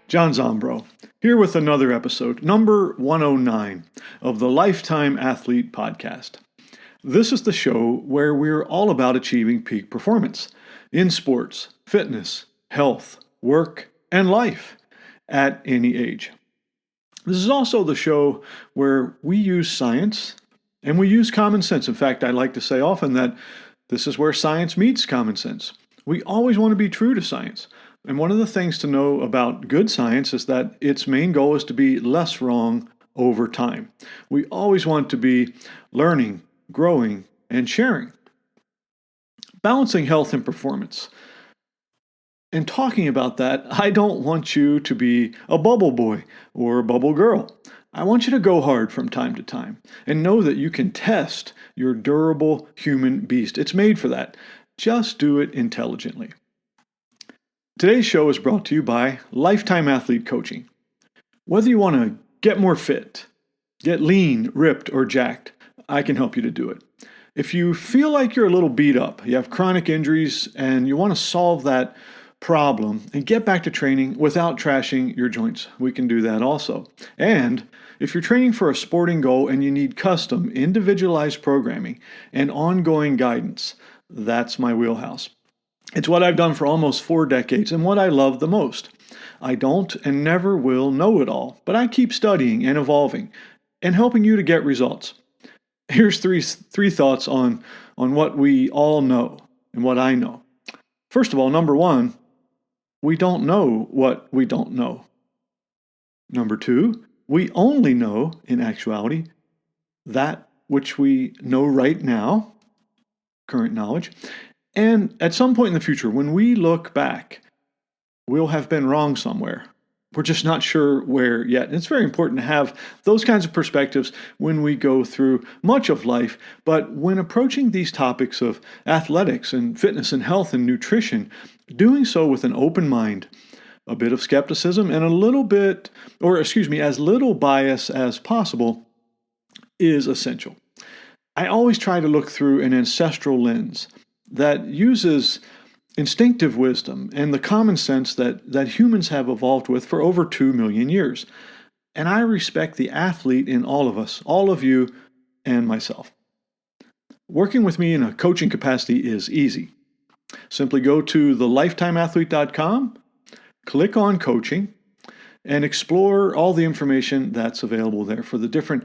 John Zombro, here with another episode, number 109 of the Lifetime Athlete Podcast. This is the show where we're all about achieving peak performance in sports, fitness, health, work, and life at any age. This is also the show where we use science and we use common sense. In fact, I like to say often that this is where science meets common sense. We always want to be true to science. And one of the things to know about good science is that its main goal is to be less wrong over time. We always want to be learning, growing, and sharing. Balancing health and performance. And talking about that, I don't want you to be a bubble boy or a bubble girl. I want you to go hard from time to time and know that you can test your durable human beast. It's made for that. Just do it intelligently. Today's show is brought to you by Lifetime Athlete Coaching. Whether you want to get more fit, get lean, ripped, or jacked, I can help you to do it. If you feel like you're a little beat up, you have chronic injuries, and you want to solve that problem and get back to training without trashing your joints, we can do that also. And if you're training for a sporting goal and you need custom, individualized programming and ongoing guidance, that's my wheelhouse. It's what I've done for almost 4 decades and what I love the most. I don't and never will know it all, but I keep studying and evolving and helping you to get results. Here's three thoughts on what we all know and what I know. First of all, number 1, we don't know what we don't know. Number 2, we only know, in actuality, that which we know right now, current knowledge. And at some point in the future, when we look back, we'll have been wrong somewhere. We're just not sure where yet. And it's very important to have those kinds of perspectives when we go through much of life. But when approaching these topics of athletics and fitness and health and nutrition, doing so with an open mind, a bit of skepticism, and as little bias as possible is essential. I always try to look through an ancestral lens that uses instinctive wisdom and the common sense that humans have evolved with for over 2 million years. And I respect the athlete in all of us, all of you and myself. Working with me in a coaching capacity is easy. Simply go to thelifetimeathlete.com, click on coaching, and explore all the information that's available there for the different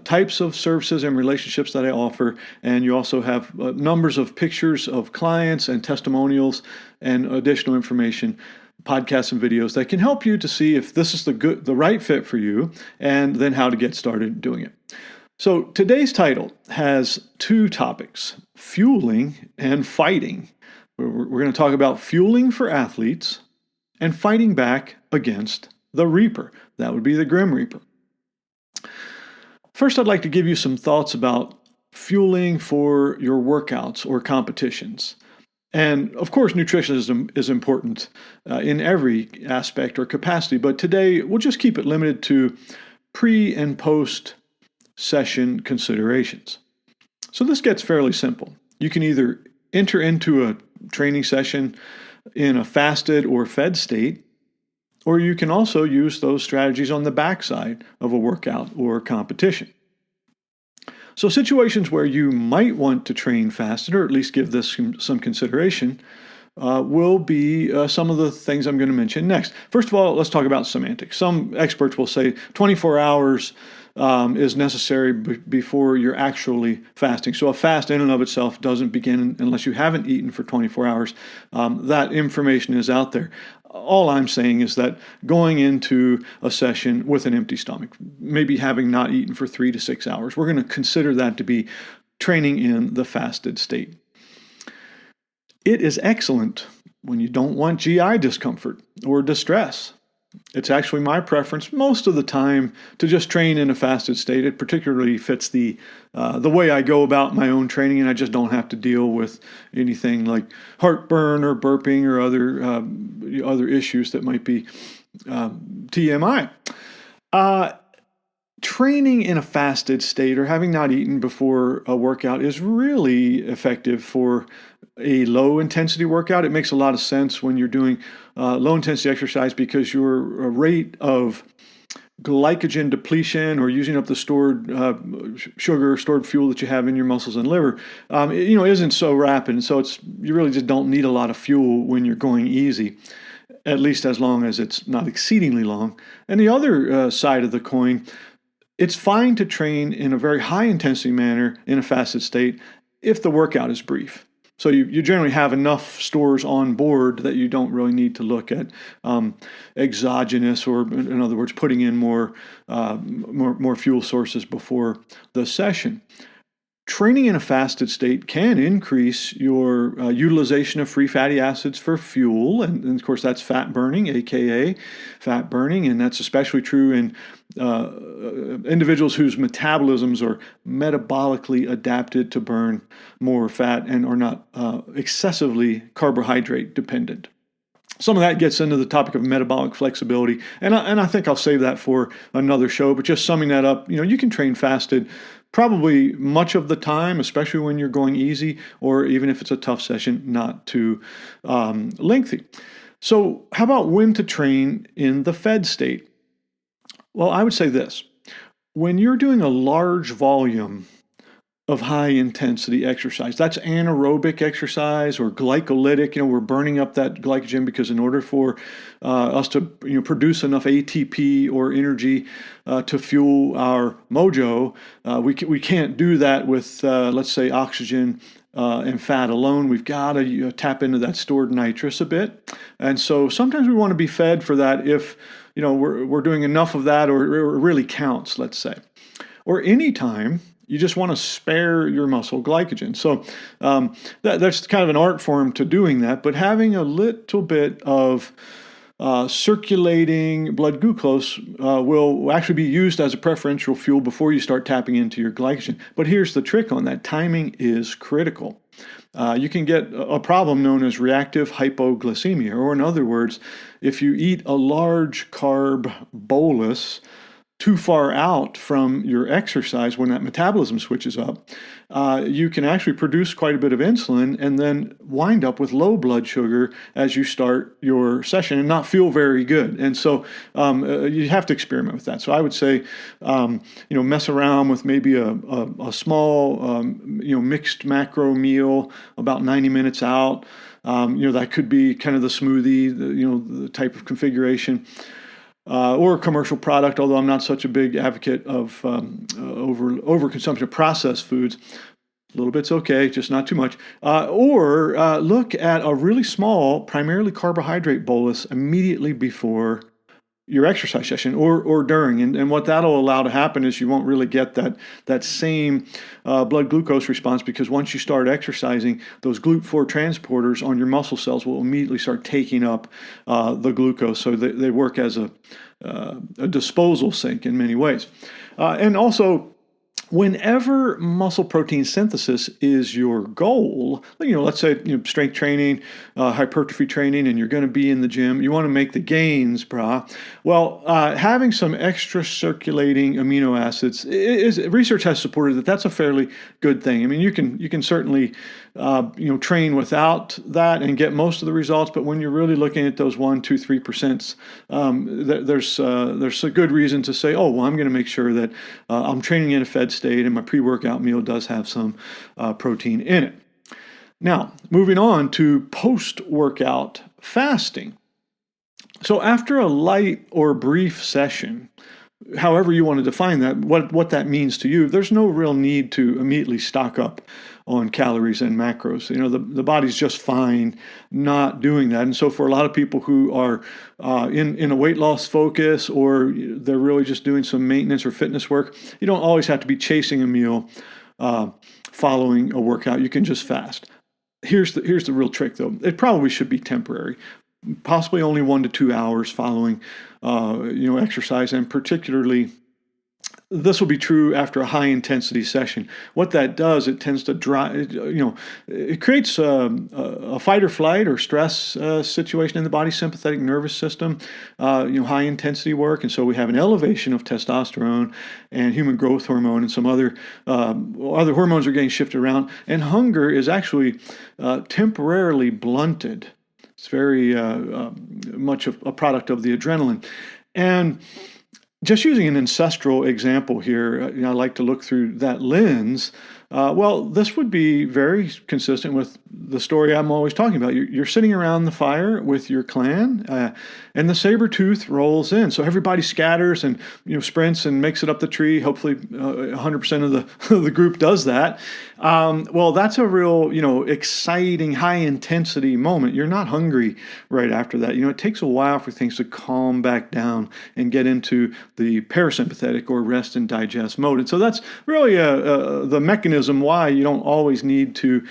types of services and relationships that I offer. And you also have numbers of pictures of clients and testimonials and additional information, podcasts and videos that can help you to see if this is the right fit for you and then how to get started doing it. So today's title has 2 topics, fueling and fighting. We're going to talk about fueling for athletes and fighting back against the Reaper. That would be the Grim Reaper. First, I'd like to give you some thoughts about fueling for your workouts or competitions. And of course, nutrition is important in every aspect or capacity, but today we'll just keep it limited to pre and post session considerations. So this gets fairly simple. You can either enter into a training session in a fasted or fed state, or you can also use those strategies on the backside of a workout or competition. So situations where you might want to train fasted, or at least give this some consideration, will be some of the things I'm going to mention next. First of all, let's talk about semantics. Some experts will say 24 hours is necessary before you're actually fasting. So a fast in and of itself doesn't begin unless you haven't eaten for 24 hours. That information is out there. All I'm saying is that going into a session with an empty stomach, maybe having not eaten for 3 to 6 hours, we're going to consider that to be training in the fasted state. It is excellent when you don't want GI discomfort or distress. It's actually my preference most of the time to just train in a fasted state. It particularly fits the way I go about my own training, and I just don't have to deal with anything like heartburn or burping or other issues that might be TMI. Training in a fasted state or having not eaten before a workout is really effective for a low intensity workout. It makes a lot of sense when you're doing low intensity exercise because your rate of glycogen depletion or using up the stored sugar, stored fuel that you have in your muscles and liver, isn't so rapid. And so you really just don't need a lot of fuel when you're going easy, at least as long as it's not exceedingly long. And the other side of the coin, it's fine to train in a very high intensity manner in a fasted state if the workout is brief. So you generally have enough stores on board that you don't really need to look at exogenous, or in other words, putting in more fuel sources before the session. Training in a fasted state can increase your utilization of free fatty acids for fuel, and of course that's fat burning, aka fat burning, and that's especially true in individuals whose metabolisms are metabolically adapted to burn more fat and are not excessively carbohydrate dependent. Some of that gets into the topic of metabolic flexibility, and I think I'll save that for another show, but just summing that up, you can train fasted probably much of the time, especially when you're going easy, or even if it's a tough session, not too lengthy. So how about when to train in the fed state? Well, I would say this. When you're doing a large volume of high intensity exercise, that's anaerobic exercise or glycolytic. We're burning up that glycogen because in order for us to produce enough ATP or energy to fuel our mojo, we can't do that with let's say oxygen and fat alone. We've got to tap into that stored nitrous a bit, and so sometimes we want to be fed for that if we're doing enough of that, or it really counts, let's say, or anytime you just want to spare your muscle glycogen. So there's kind of an art form to doing that, but having a little bit of circulating blood glucose will actually be used as a preferential fuel before you start tapping into your glycogen. But here's the trick on that. Timing is critical. You can get a problem known as reactive hypoglycemia, or in other words, if you eat a large carb bolus too far out from your exercise, when that metabolism switches up, you can actually produce quite a bit of insulin and then wind up with low blood sugar as you start your session and not feel very good. And so you have to experiment with that. So I would say, mess around with maybe a small, mixed macro meal about 90 minutes out. That could be kind of the smoothie, the type of configuration. Or a commercial product, although I'm not such a big advocate of overconsumption of processed foods. A little bit's okay, just not too much. Or look at a really small, primarily carbohydrate bolus immediately before your exercise session or during. And what that'll allow to happen is you won't really get that same blood glucose response, because once you start exercising, those GLUT4 transporters on your muscle cells will immediately start taking up the glucose. So they work as a disposal sink in many ways. And also, whenever muscle protein synthesis is your goal, let's say strength training, hypertrophy training, and you're going to be in the gym, you want to make the gains, brah. Well, having some extra circulating amino acids research has supported that that's a fairly good thing. I mean, you can certainly train without that and get most of the results, but when you're really looking at those 1, 2, 3%, there's a good reason to say, oh, well, I'm going to make sure that I'm training in a fed state and my pre-workout meal does have some protein in it. Now, moving on to post-workout fasting. So after a light or brief session, however you want to define that, what that means to you, there's no real need to immediately stock up on calories and macros. The body's just fine not doing that. And so for a lot of people who are in a weight loss focus, or they're really just doing some maintenance or fitness work, you don't always have to be chasing a meal following a workout. You can just fast. Here's the real trick, though. It probably should be temporary. Possibly only 1 to 2 hours following exercise, and particularly This will be true after a high intensity session. What that does, it tends to drive, it creates a fight or flight or stress situation in the body, sympathetic nervous system, high intensity work. And so we have an elevation of testosterone and human growth hormone, and some other hormones are getting shifted around. And hunger is actually temporarily blunted. It's very much a product of the adrenaline. And just using an ancestral example here, I like to look through that lens. This would be very consistent with the story I'm always talking about. You're sitting around the fire with your clan, and the saber-tooth rolls in. So everybody scatters and sprints and makes it up the tree. Hopefully, 100% of the group does that. That's a real exciting, high-intensity moment. You're not hungry right after that. It takes a while for things to calm back down and get into the parasympathetic or rest and digest mode. And so that's really the mechanism why you don't always need to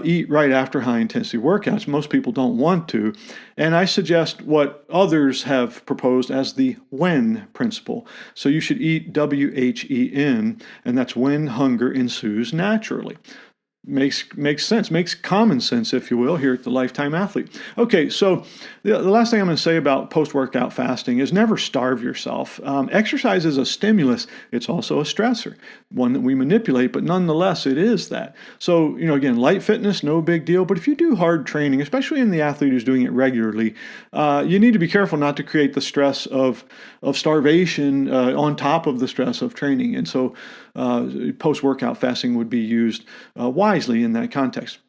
eat right after high intensity workouts. Most people don't want to. And I suggest what others have proposed as the when principle. So you should eat WHEN, and that's when hunger ensues naturally. Makes sense, makes common sense, if you will, here at the Lifetime Athlete. Okay, so the last thing I'm going to say about post-workout fasting is never starve yourself. Exercise is a stimulus. It's also a stressor, one that we manipulate, but nonetheless, it is that. So, again, light fitness, no big deal. But if you do hard training, especially in the athlete who's doing it regularly, you need to be careful not to create the stress of starvation on top of the stress of training. And so post-workout fasting would be used wisely in that context.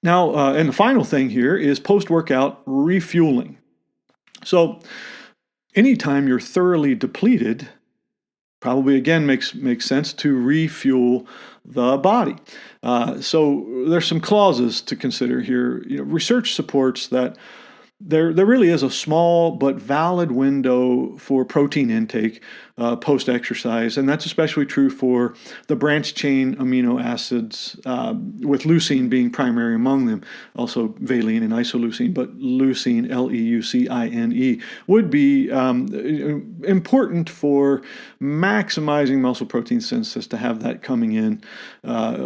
Now, and the final thing here is post-workout refueling. So anytime you're thoroughly depleted, probably again makes sense to refuel the body. So there's some clauses to consider here. Research supports that there really is a small but valid window for protein intake post-exercise, and that's especially true for the branched-chain amino acids, with leucine being primary among them, also valine and isoleucine, but leucine, Leucine, would be important for maximizing muscle protein synthesis to have that coming in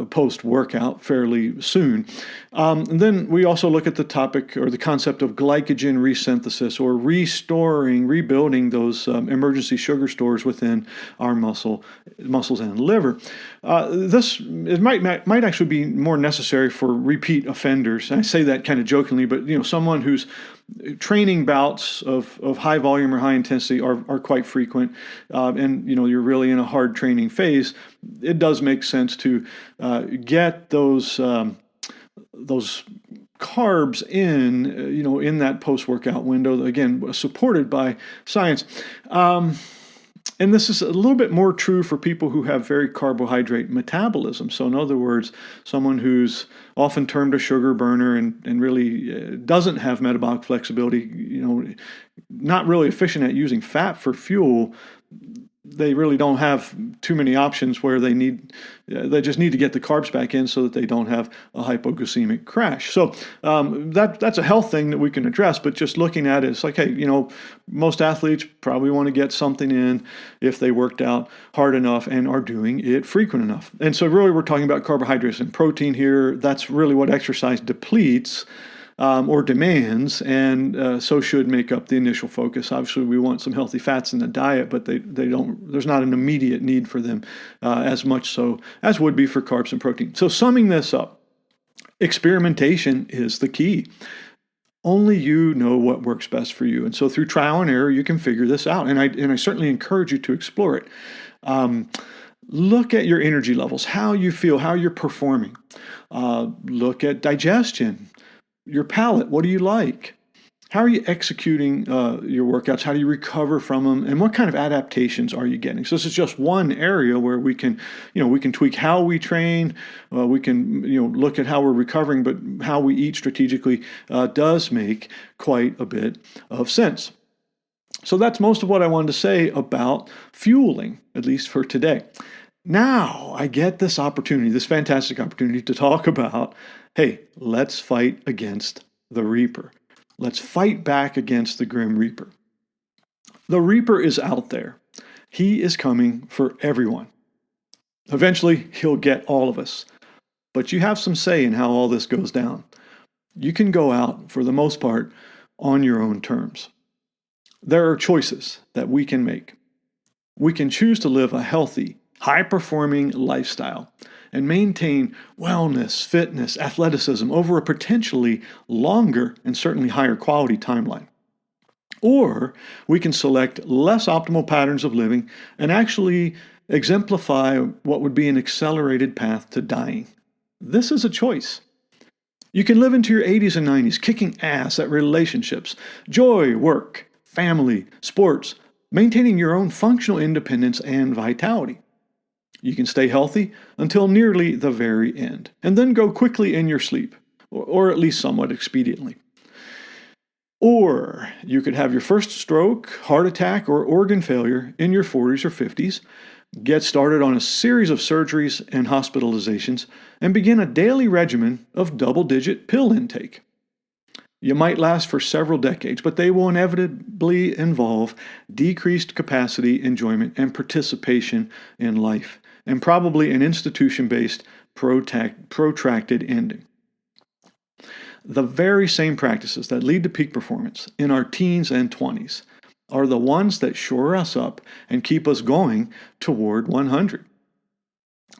post-workout fairly soon. And then we also look at the topic or the concept of glycogen resynthesis, or rebuilding those emergency sugar stores within our muscles and liver. It might actually be more necessary for repeat offenders. And I say that kind of jokingly, but someone whose training bouts of high volume or high intensity are quite frequent, and you're really in a hard training phase. It does make sense to get those carbs in that post-workout window, again, supported by science. And this is a little bit more true for people who have very carbohydrate metabolism. So in other words, someone who's often termed a sugar burner and really doesn't have metabolic flexibility, not really efficient at using fat for fuel. They really don't have too many options where they just need to get the carbs back in so that they don't have a hypoglycemic crash. So that's a health thing that we can address, but just looking at it, it's like, hey, most athletes probably want to get something in if they worked out hard enough and are doing it frequent enough. And so really we're talking about carbohydrates and protein here. That's really what exercise depletes or demands, and so should make up the initial focus. Obviously, we want some healthy fats in the diet, but they don't. There's not an immediate need for them as much so as would be for carbs and protein. So summing this up, experimentation is the key. Only you know what works best for you, and so through trial and error, you can figure this out. And I certainly encourage you to explore it. Look at your energy levels, how you feel, how you're performing. Look at digestion. Your palate, what do you like? How are you executing your workouts? How do you recover from them? And what kind of adaptations are you getting? So this is just one area where we can tweak how we train. We can, look at how we're recovering, but how we eat strategically does make quite a bit of sense. So that's most of what I wanted to say about fueling, at least for today. Now I get this fantastic opportunity to talk about, hey, let's fight against the Reaper. Let's fight back against the Grim Reaper. The Reaper is out there, He is coming for everyone. Eventually, he'll get all of us. But you have some say in how all this goes down. You can go out, for the most part, on your own terms. There are choices that we can make. We can choose to live a healthy, high-performing lifestyle and maintain wellness, fitness, athleticism over a potentially longer and certainly higher quality timeline. Or we can select less optimal patterns of living and actually exemplify what would be an accelerated path to dying. This is a choice. You can live into your 80s and 90s kicking ass at relationships, joy, work, family, sports, maintaining your own functional independence and vitality. You can stay healthy until nearly the very end, and then go quickly in your sleep, or at least somewhat expediently. Or you could have your first stroke, heart attack, or organ failure in your 40s or 50s, get started on a series of surgeries and hospitalizations, and begin a daily regimen of double-digit pill intake. You might last for several decades, but they will inevitably involve decreased capacity, enjoyment, and participation in life, and probably an institution-based, protracted ending. The very same practices that lead to peak performance in our teens and 20s are the ones that shore us up and keep us going toward 100.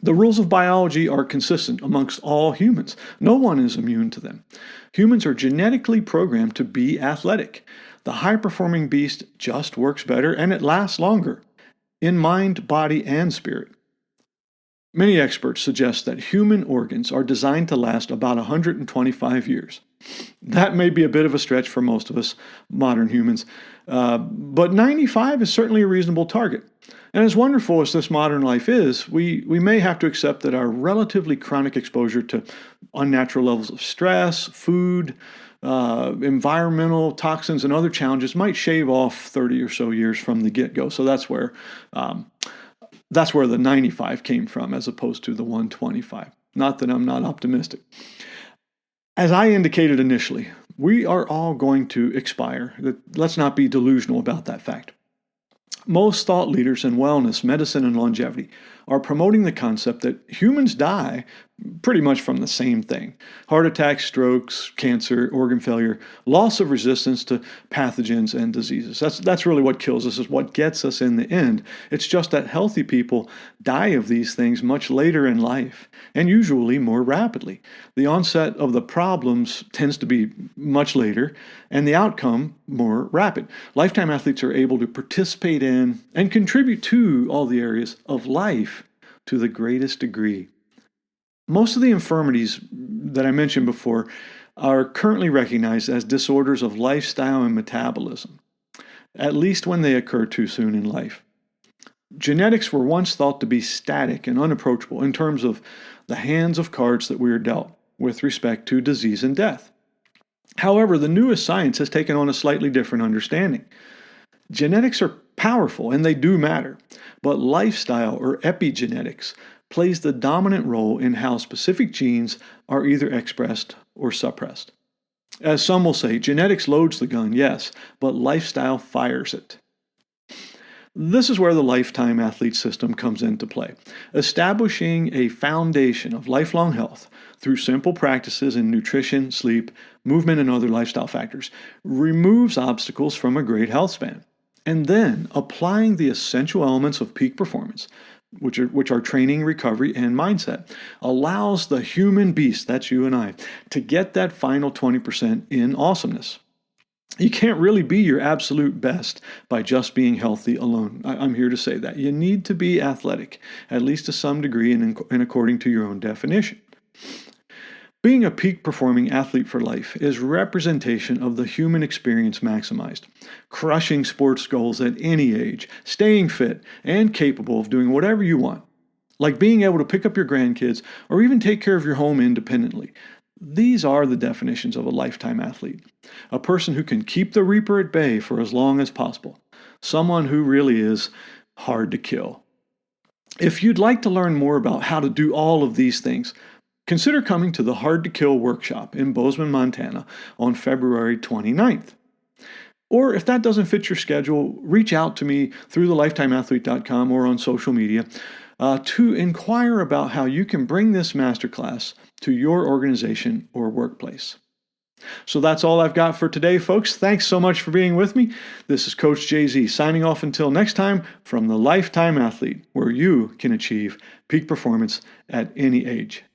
The rules of biology are consistent amongst all humans. No one is immune to them. Humans are genetically programmed to be athletic. The high-performing beast just works better and it lasts longer, in mind, body, and spirit. Many experts suggest that human organs are designed to last about 125 years. That may be a bit of a stretch for most of us modern humans, but 95 is certainly a reasonable target. And as wonderful as this modern life is, we may have to accept that our relatively chronic exposure to unnatural levels of stress, food, environmental toxins, and other challenges might shave off 30 or so years from the get-go. So that's where the 95 came from as opposed to the 125. Not that I'm not optimistic. As I indicated initially, we are all going to expire. Let's not be delusional about that fact. Most thought leaders in wellness, medicine, and longevity are promoting the concept that humans die pretty much from the same thing. Heart attacks, strokes, cancer, organ failure, loss of resistance to pathogens and diseases. That's really what kills us, is what gets us in the end. It's just that healthy people die of these things much later in life, and usually more rapidly. The onset of the problems tends to be much later, and the outcome more rapid. Lifetime athletes are able to participate in and contribute to all the areas of life to the greatest degree. Most of the infirmities that I mentioned before are currently recognized as disorders of lifestyle and metabolism, at least when they occur too soon in life. Genetics were once thought to be static and unapproachable in terms of the hands of cards that we are dealt with respect to disease and death. However, the newest science has taken on a slightly different understanding. Genetics are powerful and they do matter, but lifestyle or epigenetics plays the dominant role in how specific genes are either expressed or suppressed. As some will say, genetics loads the gun, yes, but lifestyle fires it. This is where the lifetime athlete system comes into play, establishing a foundation of lifelong health through simple practices in nutrition, sleep, movement, and other lifestyle factors, removes obstacles from a great health span. And then applying the essential elements of peak performance, which are training, recovery, and mindset, allows the human beast, that's you and I, to get that final 20% in awesomeness. You can't really be your absolute best by just being healthy alone. I'm here to say that. You need to be athletic, at least to some degree and according to your own definition. Being a peak-performing athlete for life is representation of the human experience maximized, crushing sports goals at any age, staying fit, and capable of doing whatever you want, like being able to pick up your grandkids or even take care of your home independently. These are the definitions of a lifetime athlete, a person who can keep the reaper at bay for as long as possible, someone who really is hard to kill. If you'd like to learn more about how to do all of these things, consider coming to the Hard to Kill workshop in Bozeman, Montana on February 29th. Or if that doesn't fit your schedule, reach out to me through thelifetimeathlete.com or on social media to inquire about how you can bring this masterclass to your organization or workplace. So that's all I've got for today, folks. Thanks so much for being with me. This is Coach Jay-Z signing off until next time from The Lifetime Athlete, where you can achieve peak performance at any age.